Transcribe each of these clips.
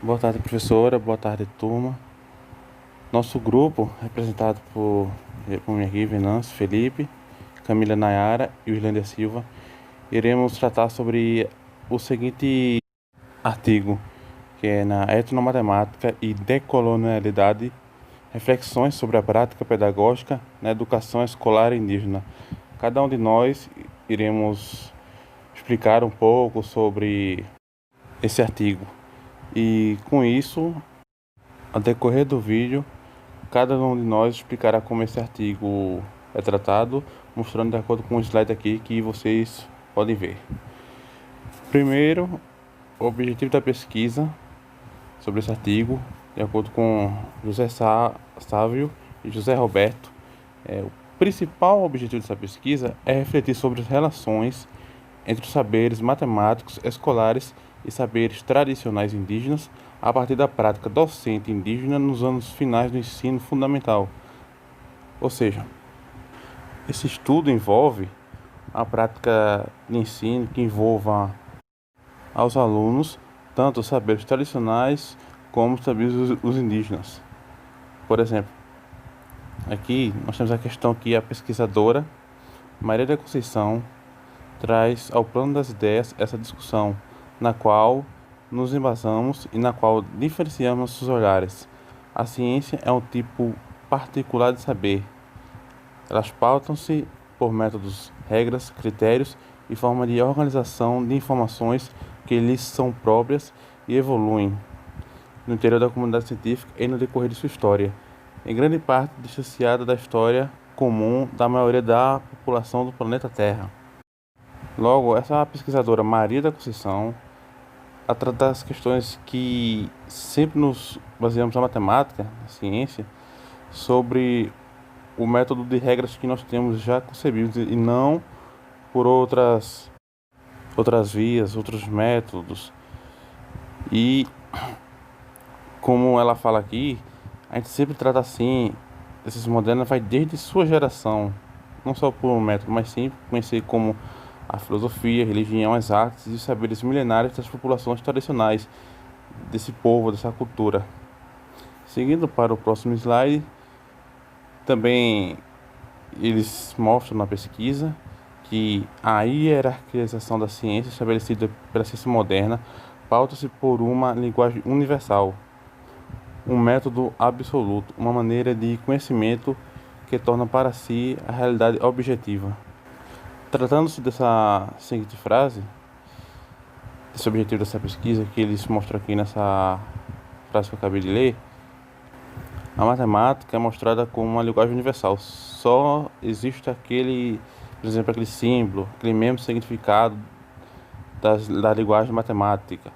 Boa tarde, professora. Boa tarde, turma. Nosso grupo, representado por mim aqui, Venâncio, Felipe, Camila Nayara e Wirlândia Silva, iremos tratar sobre o seguinte artigo, que é na Etnomatemática e Decolonialidade, reflexões sobre a prática pedagógica na educação escolar indígena. Cada um de nós iremos explicar um pouco sobre esse artigo. E com isso, ao decorrer do vídeo, cada um de nós explicará como esse artigo é tratado, mostrando de acordo com o slide aqui que vocês podem ver. Primeiro, o objetivo da pesquisa sobre esse artigo, de acordo com José Sávio e José Roberto, o principal objetivo dessa pesquisa é refletir sobre as relações entre os saberes matemáticos escolares e saberes tradicionais indígenas a partir da prática docente indígena nos anos finais do ensino fundamental. Ou seja, esse estudo envolve a prática de ensino que envolva aos alunos tanto os saberes tradicionais como os saberes os indígenas. Por exemplo, aqui nós temos a questão que a pesquisadora Maria da Conceição traz ao plano das ideias essa discussão, na qual nos embasamos e na qual diferenciamos nossos olhares. A ciência é um tipo particular de saber. Elas pautam-se por métodos, regras, critérios e forma de organização de informações que lhes são próprias e evoluem no interior da comunidade científica e no decorrer de sua história, em grande parte distanciada da história comum da maioria da população do planeta Terra. Logo, essa pesquisadora Maria da Conceição, a tratar das questões que sempre nos baseamos na matemática, na ciência, sobre o método de regras que nós temos já concebidos e não por outras vias, outros métodos. E como ela fala aqui, a gente sempre trata assim, esses modernos vai desde sua geração, não só por um método, mas sim conhecer como a filosofia, a religião, as artes e os saberes milenares das populações tradicionais desse povo, dessa cultura. Seguindo para o próximo slide, também eles mostram na pesquisa que a hierarquização da ciência estabelecida pela ciência moderna pauta-se por uma linguagem universal, um método absoluto, uma maneira de conhecimento que torna para si a realidade objetiva. Tratando-se dessa seguinte frase, desse objetivo dessa pesquisa que eles mostram aqui nessa frase que eu acabei de ler, a matemática é mostrada como uma linguagem universal. Só existe aquele, por exemplo, aquele símbolo, aquele mesmo significado da linguagem matemática.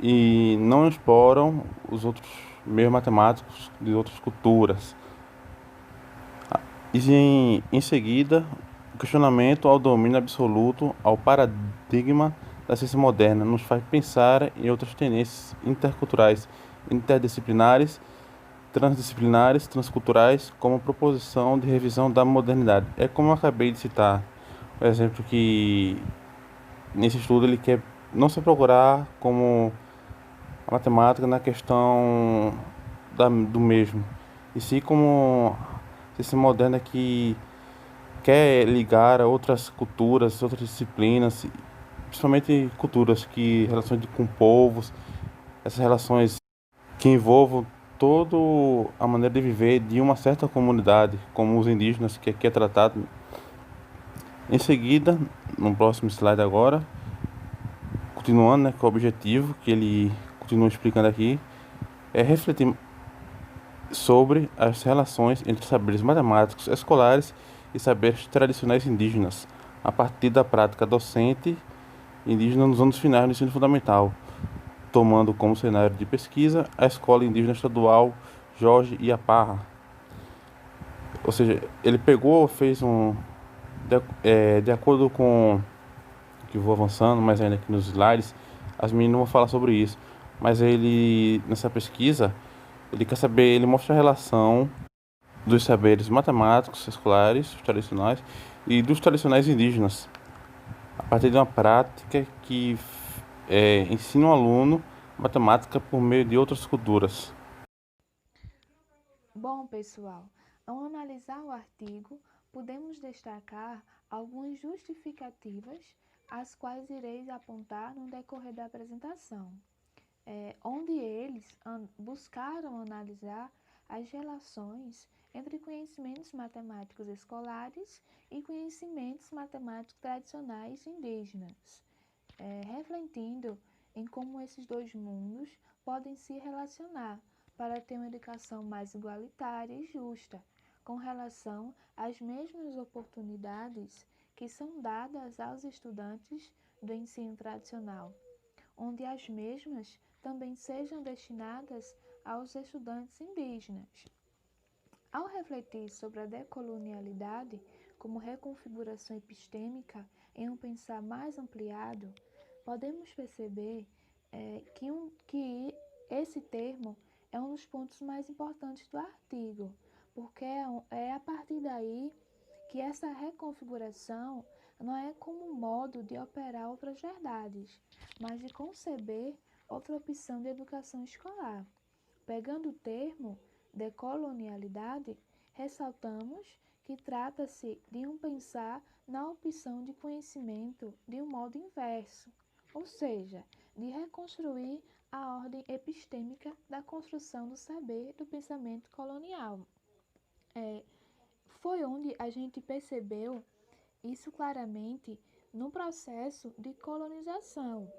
E não exploram os outros meios matemáticos de outras culturas. E em seguida, o questionamento ao domínio absoluto, ao paradigma da ciência moderna, nos faz pensar em outras tendências interculturais, interdisciplinares, transdisciplinares, transculturais, como proposição de revisão da modernidade. É como eu acabei de citar, o exemplo que nesse estudo ele quer não se procurar como a matemática na questão do mesmo, e sim como ciência moderna que quer ligar a outras culturas, outras disciplinas, principalmente culturas que relações com povos, essas relações que envolvam toda a maneira de viver de uma certa comunidade, como os indígenas, que aqui é tratado. Em seguida, no próximo slide agora, continuando, com o objetivo que ele continua explicando aqui, é refletir sobre as relações entre saberes matemáticos escolares e saberes tradicionais indígenas, a partir da prática docente indígena nos anos finais do ensino fundamental, tomando como cenário de pesquisa a Escola Indígena Estadual Jorge Iaparra. Ou seja, ele fez de acordo com que eu vou avançando, mas ainda aqui nos slides, as meninas vão falar sobre isso. Mas ele, nessa pesquisa, ele quer saber, ele mostra a relação dos saberes matemáticos escolares tradicionais e dos tradicionais indígenas, a partir de uma prática que ensina o aluno matemática por meio de outras culturas. Bom, pessoal, ao analisar o artigo, podemos destacar algumas justificativas, as quais irei apontar no decorrer da apresentação, onde eles buscaram analisar as relações entre conhecimentos matemáticos escolares e conhecimentos matemáticos tradicionais indígenas, refletindo em como esses dois mundos podem se relacionar para ter uma educação mais igualitária e justa, com relação às mesmas oportunidades que são dadas aos estudantes do ensino tradicional, onde as mesmas também sejam destinadas aos estudantes indígenas. Ao refletir sobre a decolonialidade como reconfiguração epistêmica em um pensar mais ampliado, podemos perceber que esse termo é um dos pontos mais importantes do artigo, porque é a partir daí que essa reconfiguração não é como um modo de operar outras verdades, mas de conceber outra opção de educação escolar. Pegando o termo decolonialidade, ressaltamos que trata-se de um pensar na opção de conhecimento de um modo inverso, ou seja, de reconstruir a ordem epistêmica da construção do saber do pensamento colonial. É, Foi onde a gente percebeu isso claramente no processo de colonização,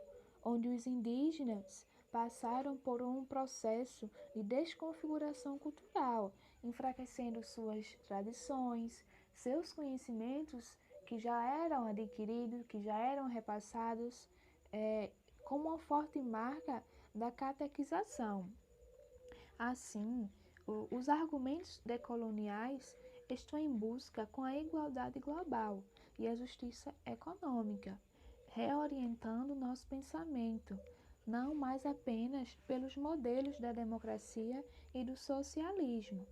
onde os indígenas passaram por um processo de desconfiguração cultural, enfraquecendo suas tradições, seus conhecimentos que já eram adquiridos, que já eram repassados, como uma forte marca da catequização. Assim, os argumentos decoloniais estão em busca com a igualdade global e a justiça econômica, reorientando nosso pensamento, não mais apenas pelos modelos da democracia e do socialismo,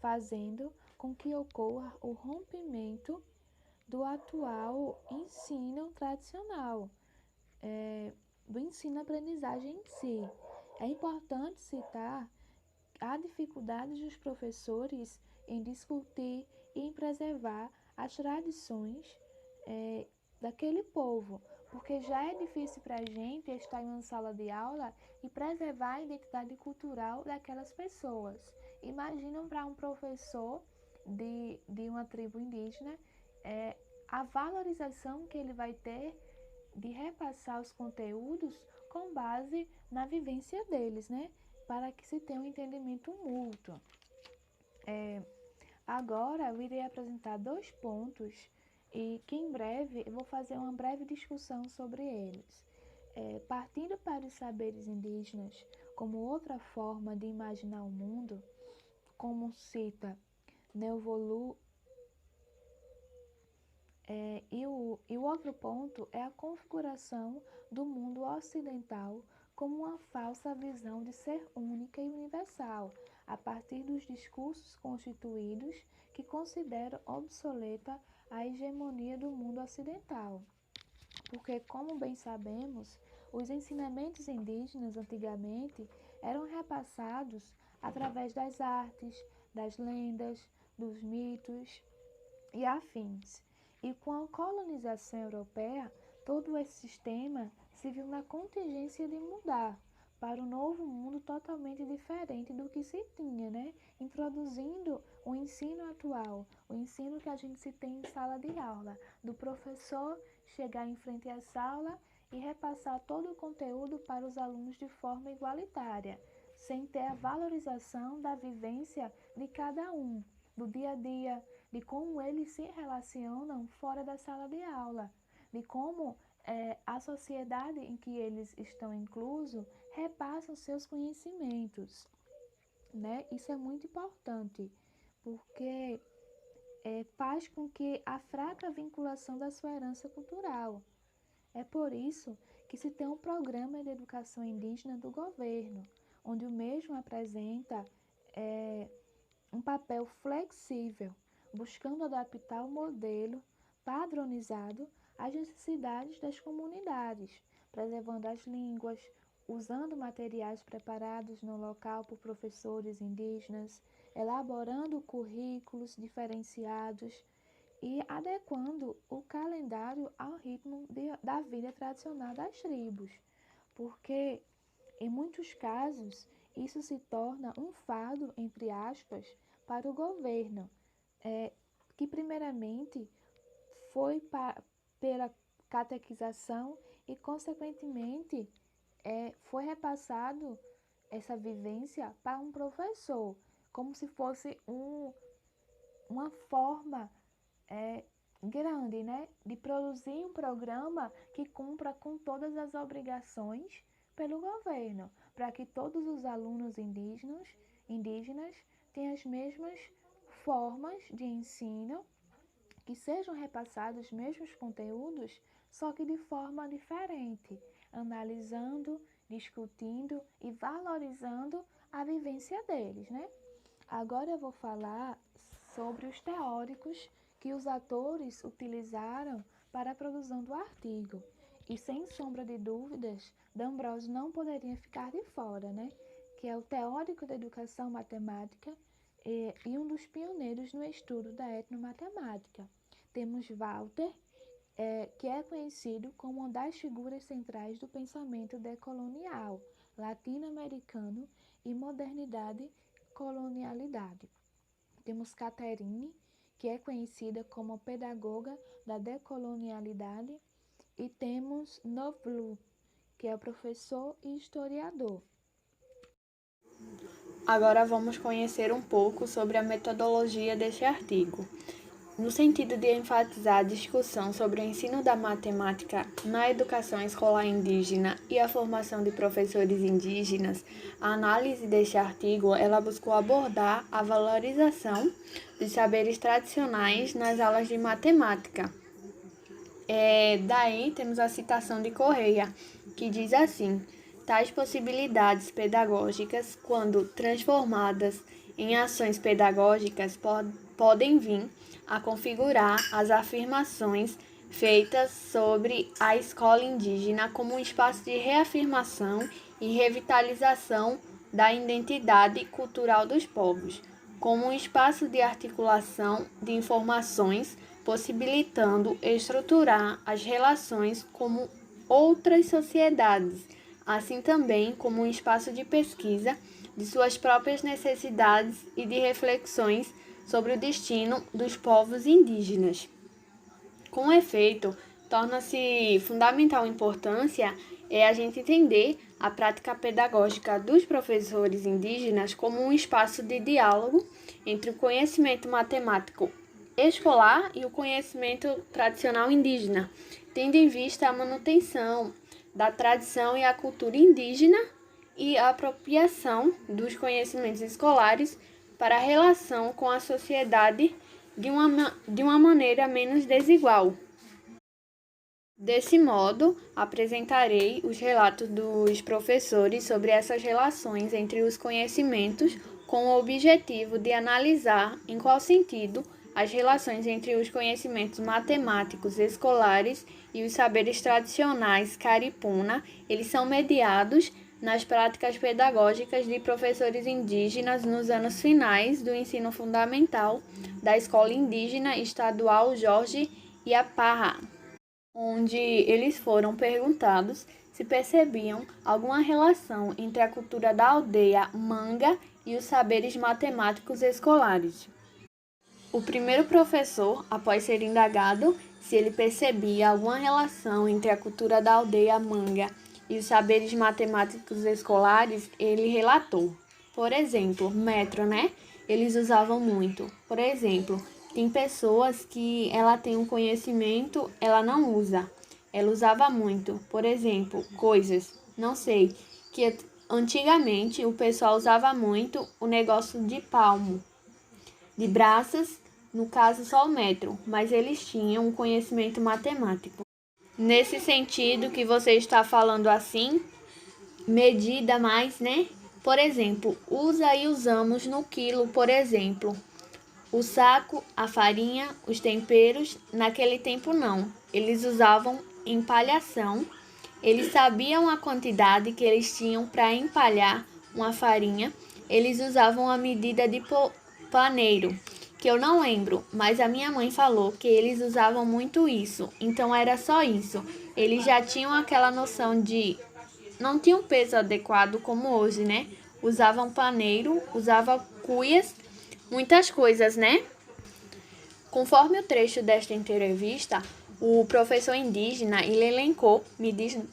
fazendo com que ocorra o rompimento do atual ensino tradicional, do ensino-aprendizagem em si. É importante citar há dificuldades dos professores em discutir e em preservar as tradições daquele povo, porque já é difícil para a gente estar em uma sala de aula e preservar a identidade cultural daquelas pessoas. Imaginam para um professor de uma tribo indígena a valorização que ele vai ter de repassar os conteúdos com base na vivência deles, né? Para que se tenha um entendimento mútuo. Agora eu irei apresentar dois pontos e que em breve eu vou fazer uma breve discussão sobre eles. Partindo para os saberes indígenas como outra forma de imaginar o mundo, como cita Neuvolu, e o outro ponto é a configuração do mundo ocidental como uma falsa visão de ser única e universal, a partir dos discursos constituídos que consideram obsoleta a hegemonia do mundo ocidental. Porque, como bem sabemos, os ensinamentos indígenas antigamente eram repassados através das artes, das lendas, dos mitos e afins. E com a colonização europeia, todo esse sistema se viu na contingência de mudar para um novo mundo totalmente diferente do que se tinha, né? Introduzindo o ensino atual, o ensino que a gente se tem em sala de aula, do professor chegar em frente à sala e repassar todo o conteúdo para os alunos de forma igualitária, sem ter a valorização da vivência de cada um, do dia a dia, de como eles se relacionam fora da sala de aula, de como a sociedade em que eles estão inclusos repassa os seus conhecimentos, né? Isso é muito importante, porque faz com que a fraca vinculação da sua herança cultural. É por isso que se tem um programa de educação indígena do governo, onde o mesmo apresenta um papel flexível, buscando adaptar o modelo padronizado às necessidades das comunidades, preservando as línguas, usando materiais preparados no local por professores indígenas, elaborando currículos diferenciados e adequando o calendário ao ritmo da vida tradicional das tribos, porque, em muitos casos, isso se torna um fardo, entre aspas, para o governo, que primeiramente foi pela catequização e, consequentemente, foi repassado essa vivência para um professor, como se fosse uma forma grande, né, de produzir um programa que cumpra com todas as obrigações pelo governo, para que todos os alunos indígenas tenham as mesmas formas de ensino, que sejam repassados os mesmos conteúdos, só que de forma diferente, analisando, discutindo e valorizando a vivência deles, né? Agora eu vou falar sobre os teóricos que os atores utilizaram para a produção do artigo. E sem sombra de dúvidas, D'Ambrosio não poderia ficar de fora, né? Que é o teórico da educação matemática e um dos pioneiros no estudo da etnomatemática. Temos Walter, que é conhecido como uma das figuras centrais do pensamento decolonial, latino-americano e modernidade-colonialidade. Temos Catherine, que é conhecida como pedagoga da decolonialidade, e temos Novlu, que é professor e historiador. Agora vamos conhecer um pouco sobre a metodologia deste artigo. No sentido de enfatizar a discussão sobre o ensino da matemática na educação escolar indígena e a formação de professores indígenas, a análise deste artigo ela buscou abordar a valorização dos saberes tradicionais nas aulas de matemática. Daí temos a citação de Correia, que diz assim: tais possibilidades pedagógicas, quando transformadas em ações pedagógicas, podem vir a configurar as afirmações feitas sobre a escola indígena como um espaço de reafirmação e revitalização da identidade cultural dos povos, como um espaço de articulação de informações, possibilitando estruturar as relações como outras sociedades, assim também como um espaço de pesquisa de suas próprias necessidades e de reflexões sobre o destino dos povos indígenas. Com efeito, torna-se fundamental importância a gente entender a prática pedagógica dos professores indígenas como um espaço de diálogo entre o conhecimento matemático escolar e o conhecimento tradicional indígena, tendo em vista a manutenção da tradição e a cultura indígena e a apropriação dos conhecimentos escolares para a relação com a sociedade de uma maneira menos desigual. Desse modo, apresentarei os relatos dos professores sobre essas relações entre os conhecimentos, com o objetivo de analisar em qual sentido as relações entre os conhecimentos matemáticos escolares e os saberes tradicionais caripuna, eles são mediados nas práticas pedagógicas de professores indígenas nos anos finais do ensino fundamental da Escola Indígena Estadual Jorge Iapara, onde eles foram perguntados se percebiam alguma relação entre a cultura da aldeia Manga e os saberes matemáticos escolares. O primeiro professor, após ser indagado se ele percebia alguma relação entre a cultura da aldeia Manga e os saberes matemáticos escolares, ele relatou. Por exemplo, metro, né? Eles usavam muito. Por exemplo, tem pessoas que ela tem um conhecimento, ela não usa. Ela usava muito. Por exemplo, coisas, não sei, que antigamente o pessoal usava muito o negócio de palmo, de braças, no caso só o metro, mas eles tinham um conhecimento matemático. Nesse sentido que você está falando assim, medida mais, né? Por exemplo, usa e usamos no quilo, por exemplo. O saco, a farinha, os temperos, naquele tempo não. Eles usavam empalhação Eles sabiam a quantidade que eles tinham para empalhar uma farinha. Eles usavam a medida de paneiro, que eu não lembro, mas a minha mãe falou que eles usavam muito isso. Então era só isso. Eles já tinham aquela noção de não tinham peso adequado como hoje, né? Usavam paneiro, usavam cuias, muitas coisas, né? Conforme o trecho desta entrevista, o professor indígena ele elencou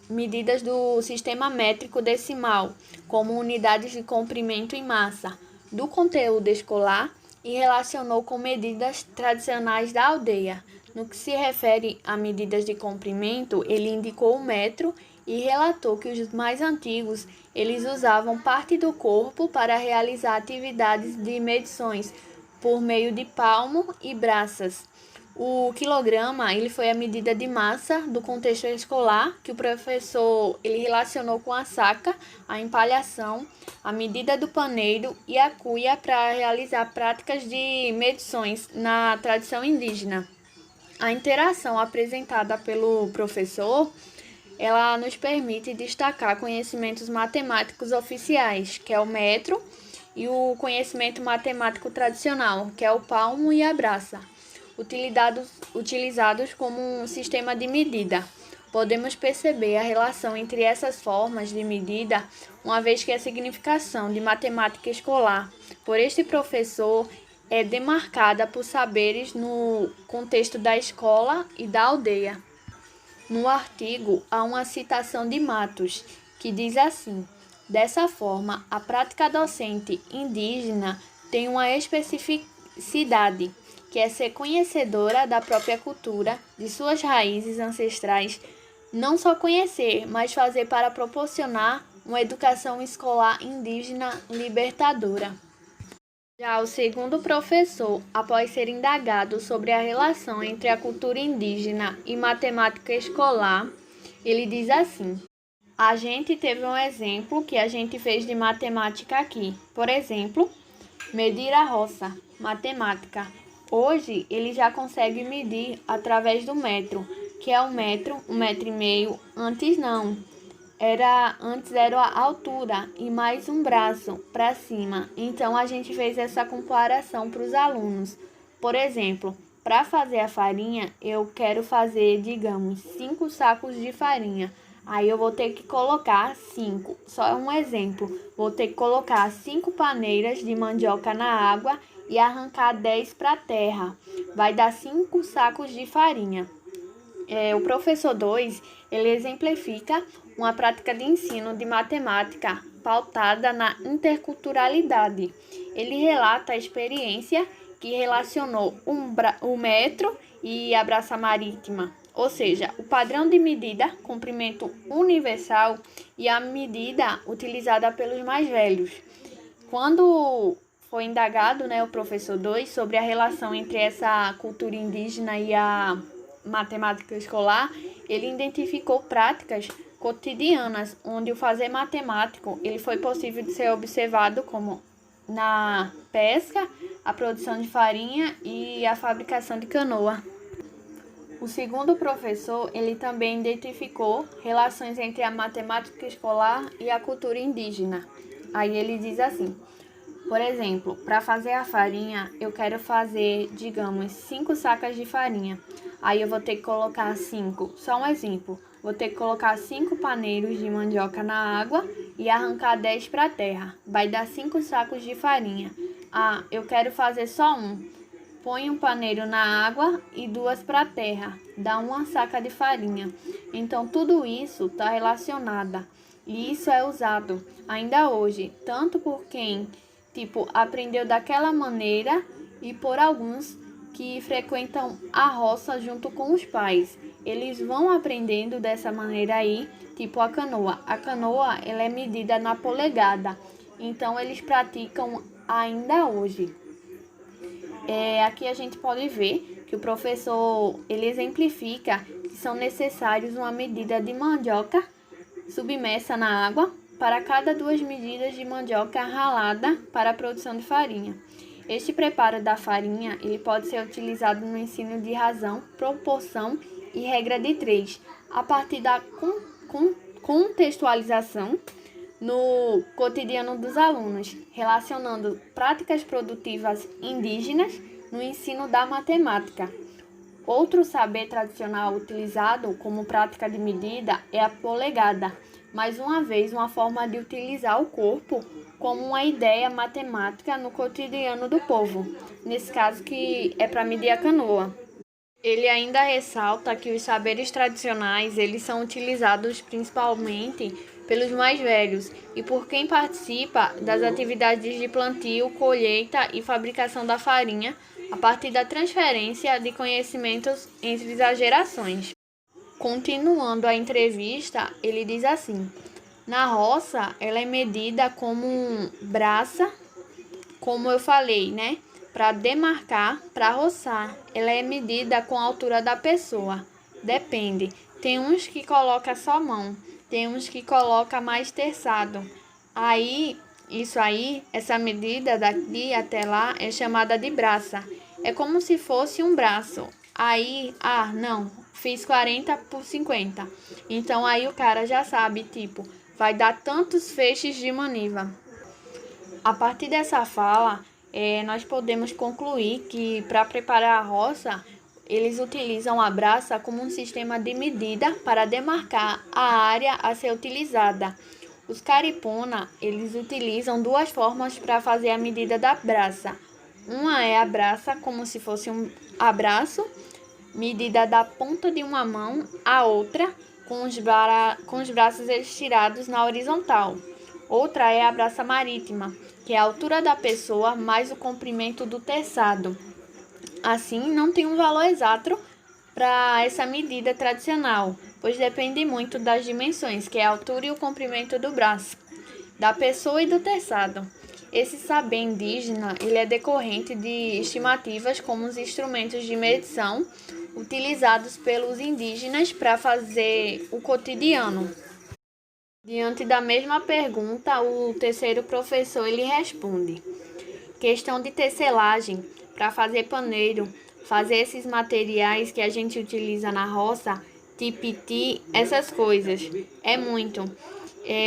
medidas do sistema métrico decimal, como unidades de comprimento em massa, do conteúdo escolar e relacionou com medidas tradicionais da aldeia. No que se refere a medidas de comprimento, ele indicou o metro e relatou que os mais antigos eles usavam parte do corpo para realizar atividades de medições por meio de palmo e braças. O quilograma ele foi a medida de massa do contexto escolar que o professor ele relacionou com a saca, a empalhação, a medida do paneiro e a cuia para realizar práticas de medições na tradição indígena. A interação apresentada pelo professor ela nos permite destacar conhecimentos matemáticos oficiais, que é o metro, e o conhecimento matemático tradicional, que é o palmo e a braça, utilizados como um sistema de medida. Podemos perceber a relação entre essas formas de medida, uma vez que a significação de matemática escolar por este professor é demarcada por saberes no contexto da escola e da aldeia. No artigo, há uma citação de Matos, que diz assim: dessa forma, a prática docente indígena tem uma especificidade, que é ser conhecedora da própria cultura, de suas raízes ancestrais, não só conhecer, mas fazer para proporcionar uma educação escolar indígena libertadora. Já o segundo professor, após ser indagado sobre a relação entre a cultura indígena e matemática escolar, ele diz assim: a gente teve um exemplo que a gente fez de matemática aqui. Por exemplo, medir a roça, matemática. Hoje, ele já consegue medir através do metro, que é 1,5 m. Antes não. Antes era a altura e mais um braço para cima. Então, a gente fez essa comparação para os alunos. Por exemplo, para fazer a farinha, eu quero fazer, digamos, 5 sacos de farinha. Aí eu vou ter que colocar 5. Só um exemplo. Vou ter que colocar 5 paneiras de mandioca na água e arrancar 10 para a terra. Vai dar 5 sacos de farinha. O professor 2, ele exemplifica uma prática de ensino de matemática pautada na interculturalidade. Ele relata a experiência que relacionou o metro e a braça marítima, ou seja, o padrão de medida, comprimento universal e a medida utilizada pelos mais velhos. Quando foi indagado, o professor 2 sobre a relação entre essa cultura indígena e a matemática escolar, ele identificou práticas cotidianas, onde o fazer matemático ele foi possível de ser observado como na pesca, a produção de farinha e a fabricação de canoa. O segundo professor, ele também identificou relações entre a matemática escolar e a cultura indígena. Aí ele diz assim: por exemplo, para fazer a farinha, eu quero fazer, digamos, 5 sacas de farinha. Aí eu vou ter que colocar 5, só um exemplo, vou ter que colocar 5 paneiros de mandioca na água e arrancar 10 para a terra. Vai dar 5 sacos de farinha. Ah, eu quero fazer só um. Põe um paneiro na água e 2 para a terra. Dá 1 saca de farinha. Então, tudo isso está relacionado. E isso é usado ainda hoje, tanto por quem aprendeu daquela maneira e por alguns que frequentam a roça junto com os pais. Eles vão aprendendo dessa maneira aí, a canoa. A canoa, ela é medida na polegada, então eles praticam ainda hoje. Aqui a gente pode ver que o professor, ele exemplifica que são necessários uma medida de mandioca submersa na água para cada 2 medidas de mandioca ralada para a produção de farinha. Este preparo da farinha ele pode ser utilizado no ensino de razão, proporção e regra de 3, a partir da contextualização no cotidiano dos alunos, relacionando práticas produtivas indígenas no ensino da matemática. Outro saber tradicional utilizado como prática de medida é a polegada, mais uma vez uma forma de utilizar o corpo como uma ideia matemática no cotidiano do povo, nesse caso que é para medir a canoa. Ele ainda ressalta que os saberes tradicionais eles são utilizados principalmente pelos mais velhos e por quem participa das atividades de plantio, colheita e fabricação da farinha a partir da transferência de conhecimentos entre as gerações. Continuando a entrevista, ele diz assim: na roça, ela é medida como braça, como eu falei, né? Para demarcar, para roçar. Ela é medida com a altura da pessoa. Depende. Tem uns que coloca só mão, tem uns que coloca mais terçado. Essa medida daqui até lá é chamada de braça. É como se fosse um braço. Não, fiz 40 por 50. Então aí o cara já sabe, tipo, vai dar tantos feixes de maniva. A partir dessa fala, nós podemos concluir que para preparar a roça, eles utilizam a braça como um sistema de medida para demarcar a área a ser utilizada. Os caripuna, eles utilizam duas formas para fazer a medida da braça. Uma é a braça, como se fosse um abraço, medida da ponta de uma mão, a outra com os braços estirados na horizontal. Outra é a braça marítima, que é a altura da pessoa mais o comprimento do terçado. Assim, não tem um valor exato para essa medida tradicional, pois depende muito das dimensões, que é a altura e o comprimento do braço, da pessoa e do terçado. Esse saber indígena ele é decorrente de estimativas como os instrumentos de medição utilizados pelos indígenas para fazer o cotidiano. Diante da mesma pergunta, o terceiro professor ele responde: questão de tecelagem, para fazer paneiro, fazer esses materiais que a gente utiliza na roça, tipiti, essas coisas. É muito.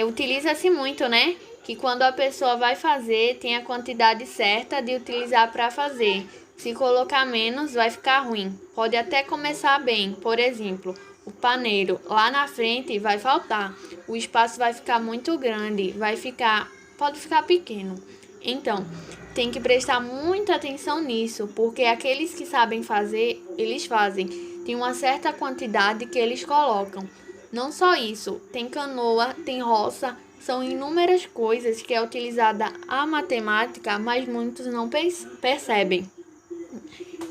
Utiliza-se muito, né? Que quando a pessoa vai fazer, tem a quantidade certa de utilizar para fazer. Se colocar menos, vai ficar ruim. Pode até começar bem, por exemplo, o paneiro. Lá na frente vai faltar. O espaço vai ficar muito grande, pode ficar pequeno. Então, tem que prestar muita atenção nisso, porque aqueles que sabem fazer, eles fazem. Tem uma certa quantidade que eles colocam. Não só isso, tem canoa, tem roça, são inúmeras coisas que é utilizada a matemática, mas muitos não percebem.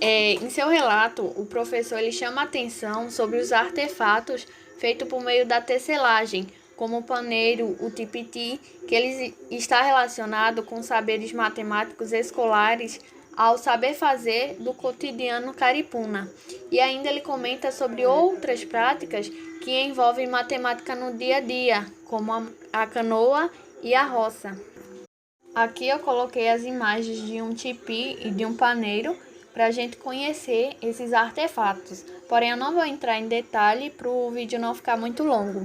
Em seu relato, o professor ele chama atenção sobre os artefatos feitos por meio da tecelagem, como o paneiro, o tipiti, que ele está relacionado com saberes matemáticos escolares ao saber fazer do cotidiano caripuna. E ainda ele comenta sobre outras práticas que envolvem matemática no dia a dia, como a canoa e a roça. Aqui eu coloquei as imagens de um tipi e de um paneiro para a gente conhecer esses artefatos. Porém, eu não vou entrar em detalhe para o vídeo não ficar muito longo.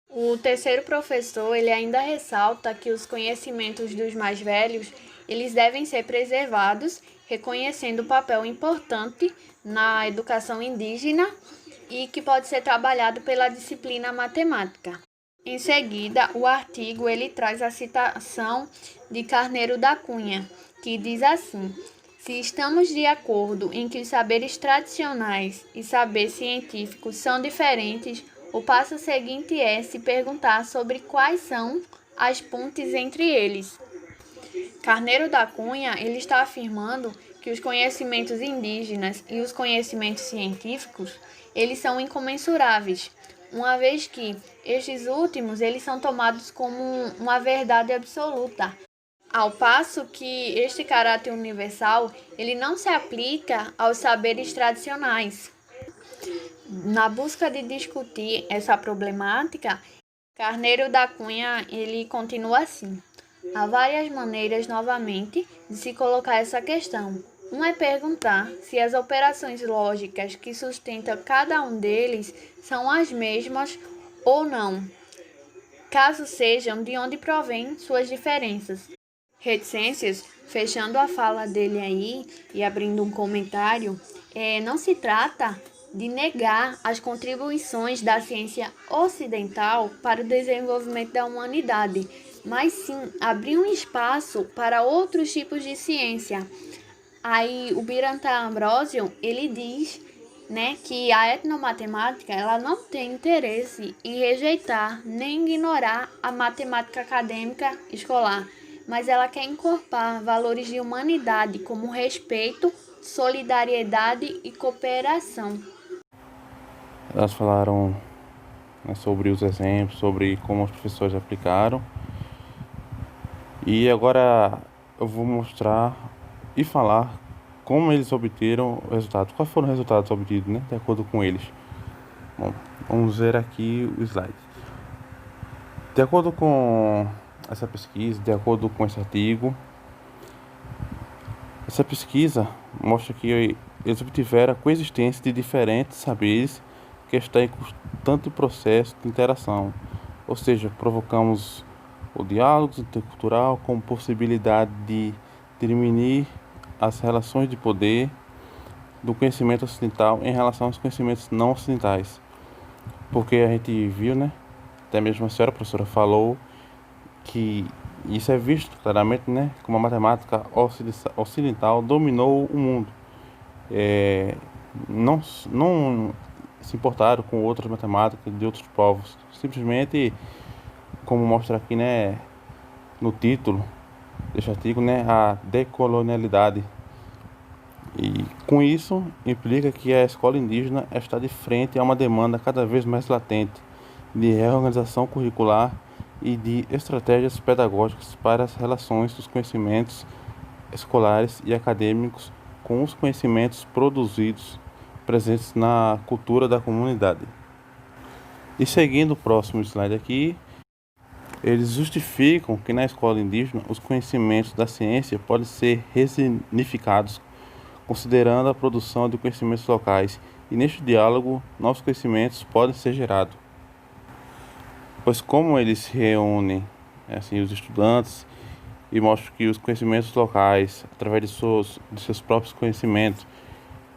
O terceiro professor ele ainda ressalta que os conhecimentos dos mais velhos eles devem ser preservados, reconhecendo o papel importante na educação indígena e que pode ser trabalhado pela disciplina matemática. Em seguida, o artigo ele traz a citação de Carneiro da Cunha, que diz assim: se estamos de acordo em que os saberes tradicionais e saberes científicos são diferentes, o passo seguinte é se perguntar sobre quais são as pontes entre eles. Carneiro da Cunha ele está afirmando que os conhecimentos indígenas e os conhecimentos científicos eles são incomensuráveis, uma vez que estes últimos eles são tomados como uma verdade absoluta, ao passo que este caráter universal ele não se aplica aos saberes tradicionais. Na busca de discutir essa problemática, Carneiro da Cunha ele continua assim: há várias maneiras novamente de se colocar essa questão. Uma é perguntar se as operações lógicas que sustentam cada um deles são as mesmas ou não, caso sejam de onde provêm suas diferenças. Reticências, fechando a fala dele aí e abrindo um comentário, não se trata de negar as contribuições da ciência ocidental para o desenvolvimento da humanidade, mas sim abrir um espaço para outros tipos de ciência. Aí o Biranta Ambrosio, ele diz, né, que a etnomatemática ela não tem interesse em rejeitar nem ignorar a matemática acadêmica escolar, mas ela quer incorporar valores de humanidade como respeito, solidariedade e cooperação. Elas falaram, né, sobre os exemplos, sobre como os professores aplicaram. E agora eu vou mostrar e falar como eles obteram o resultado. Quais foram os resultados obtidos, né, de acordo com eles. Bom, vamos ver aqui o slide. De acordo com essa pesquisa, de acordo com esse artigo, essa pesquisa mostra que eles obtiveram a coexistência de diferentes saberes que estão em constante processo de interação. Ou seja, provocamos o diálogo intercultural como possibilidade de determinar as relações de poder do conhecimento ocidental em relação aos conhecimentos não ocidentais. Porque a gente viu, né? Até mesmo a senhora professora falou que isso é visto claramente, né? Como a matemática ocidental dominou o mundo. Não se importaram com outras matemáticas de outros povos. Simplesmente, como mostra aqui, né, no título deste artigo, né, a decolonialidade. E com isso implica que a escola indígena está de frente a uma demanda cada vez mais latente de reorganização curricular e de estratégias pedagógicas para as relações dos conhecimentos escolares e acadêmicos com os conhecimentos produzidos presentes na cultura da comunidade. E seguindo o próximo slide aqui, eles justificam que na escola indígena os conhecimentos da ciência podem ser resignificados considerando a produção de conhecimentos locais, e neste diálogo novos conhecimentos podem ser gerados. Pois como eles reúnem assim os estudantes e mostram que os conhecimentos locais, através de seus próprios conhecimentos,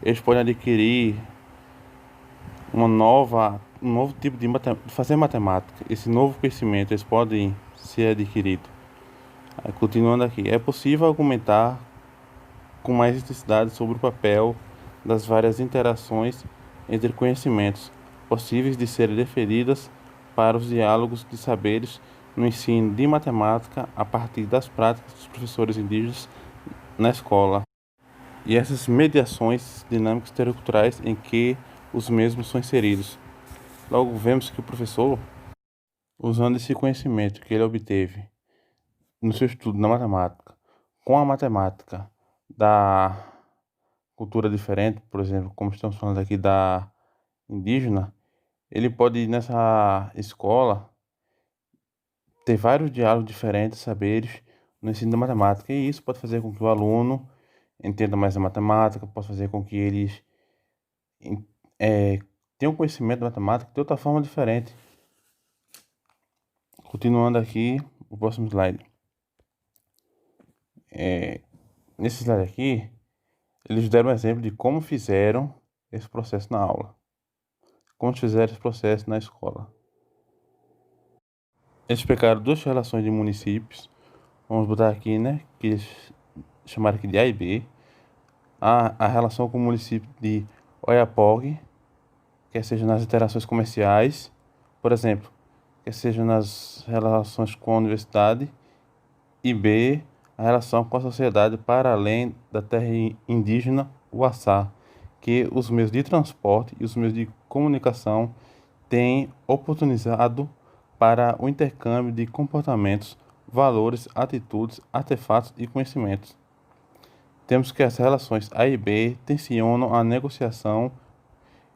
eles podem adquirir um novo tipo de fazer matemática. Esse novo conhecimento eles podem ser adquiridos. Aí, continuando aqui, é possível argumentar com mais intensidade sobre o papel das várias interações entre conhecimentos possíveis de serem deferidas para os diálogos de saberes no ensino de matemática a partir das práticas dos professores indígenas na escola e essas mediações dinâmicas interculturais em que os mesmos são inseridos. Logo, vemos que o professor, usando esse conhecimento que ele obteve no seu estudo na matemática, com a matemática da cultura diferente, por exemplo, como estamos falando aqui da indígena, ele pode nessa escola ter vários diálogos diferentes, saberes no ensino da matemática, e isso pode fazer com que o aluno entenda mais a matemática, pode fazer com que eles tenham conhecimento da matemática de outra forma diferente. Continuando aqui, o próximo slide. Nesse slide aqui, eles deram um exemplo de como fizeram esse processo na aula. Como fizeram esse processo na escola. Eles pegaram duas relações de municípios. Vamos botar aqui, né? Que eles chamaram aqui de A e B. A relação com o município de Oiapogue, quer seja nas interações comerciais, por exemplo, quer seja nas relações com a universidade. E B, a relação com a sociedade para além da terra indígena Uaçá, que os meios de transporte e os meios de comunicação têm oportunizado para o intercâmbio de comportamentos, valores, atitudes, artefatos e conhecimentos. Temos que as relações A e B tensionam a negociação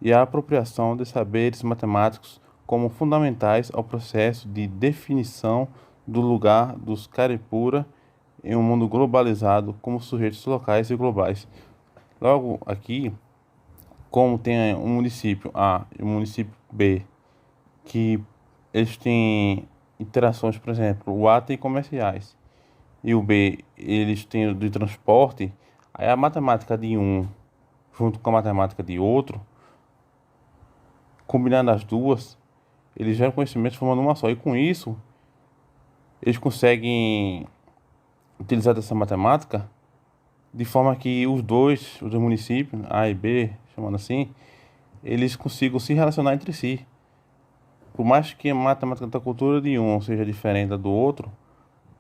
e a apropriação de saberes matemáticos como fundamentais ao processo de definição do lugar dos Caripura em um mundo globalizado como sujeitos locais e globais. Logo aqui, como tem um município A e um município B que eles têm interações, por exemplo, o A tem comerciais e o B eles têm o de transporte, aí a matemática de um junto com a matemática de outro, combinando as duas, eles geram conhecimentos formando uma só. E com isso, eles conseguem utilizar dessa matemática de forma que os dois municípios, A e B, chamando assim, eles consigam se relacionar entre si. Por mais que a matemática da cultura de um seja diferente da do outro,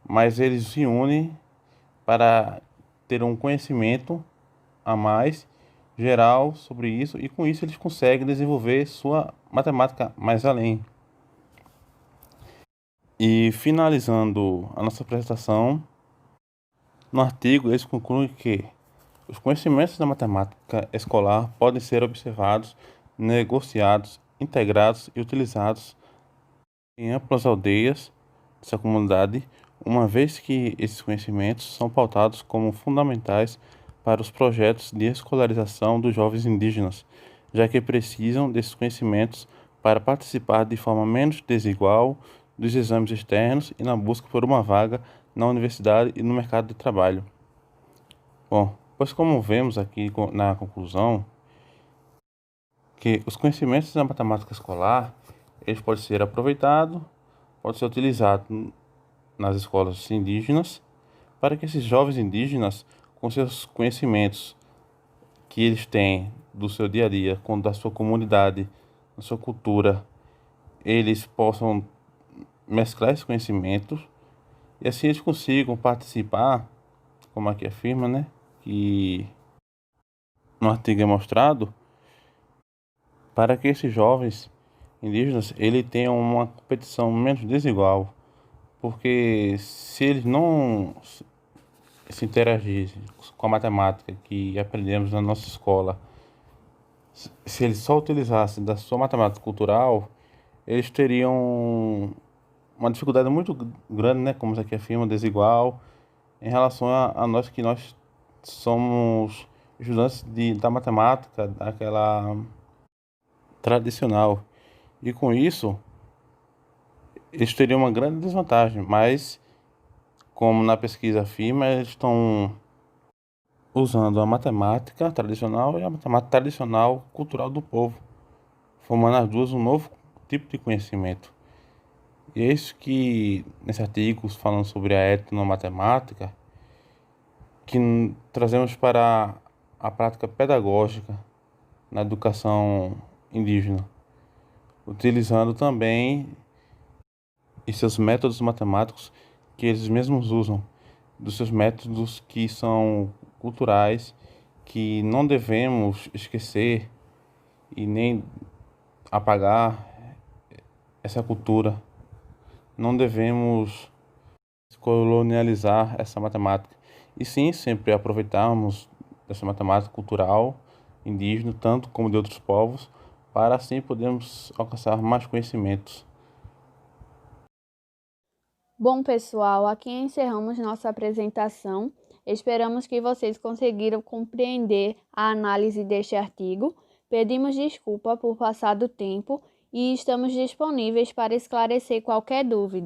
mas eles se unem para ter um conhecimento a mais geral sobre isso e com isso eles conseguem desenvolver sua matemática mais além. E finalizando a nossa apresentação, no artigo eles concluem que os conhecimentos da matemática escolar podem ser observados, negociados, integrados e utilizados em amplas aldeias dessa comunidade, uma vez que esses conhecimentos são pautados como fundamentais para os projetos de escolarização dos jovens indígenas, já que precisam desses conhecimentos para participar de forma menos desigual dos exames externos e na busca por uma vaga na universidade e no mercado de trabalho. Bom, pois como vemos aqui na conclusão, que os conhecimentos da matemática escolar, eles podem ser aproveitados, podem ser utilizados nas escolas indígenas, para que esses jovens indígenas, com seus conhecimentos que eles têm do seu dia a dia, da sua comunidade, da sua cultura, eles possam mesclar esses conhecimentos e assim eles consigam participar, como aqui afirma, né, que no artigo é mostrado, para que esses jovens indígenas ele tenham uma competição menos desigual, porque se eles não se interagissem com a matemática que aprendemos na nossa escola, se eles só utilizassem da sua matemática cultural, eles teriam uma dificuldade muito grande, né, como isso aqui afirma, desigual, em relação a nós que nós somos estudantes da matemática, daquela tradicional. E com isso, eles teriam uma grande desvantagem, mas, como na pesquisa afirma, eles estão usando a matemática tradicional e a matemática tradicional cultural do povo, formando as duas um novo tipo de conhecimento. E é isso que, nesse artigo, falando sobre a etnomatemática, que trazemos para a prática pedagógica na educação indígena, utilizando também e seus métodos matemáticos que eles mesmos usam, dos seus métodos que são culturais, que não devemos esquecer e nem apagar essa cultura. Não devemos colonializar essa matemática, e sim sempre aproveitarmos dessa matemática cultural indígena, tanto como de outros povos, para assim podermos alcançar mais conhecimentos. Bom, pessoal, aqui encerramos nossa apresentação. Esperamos que vocês conseguiram compreender a análise deste artigo. Pedimos desculpa por passar do tempo e estamos disponíveis para esclarecer qualquer dúvida.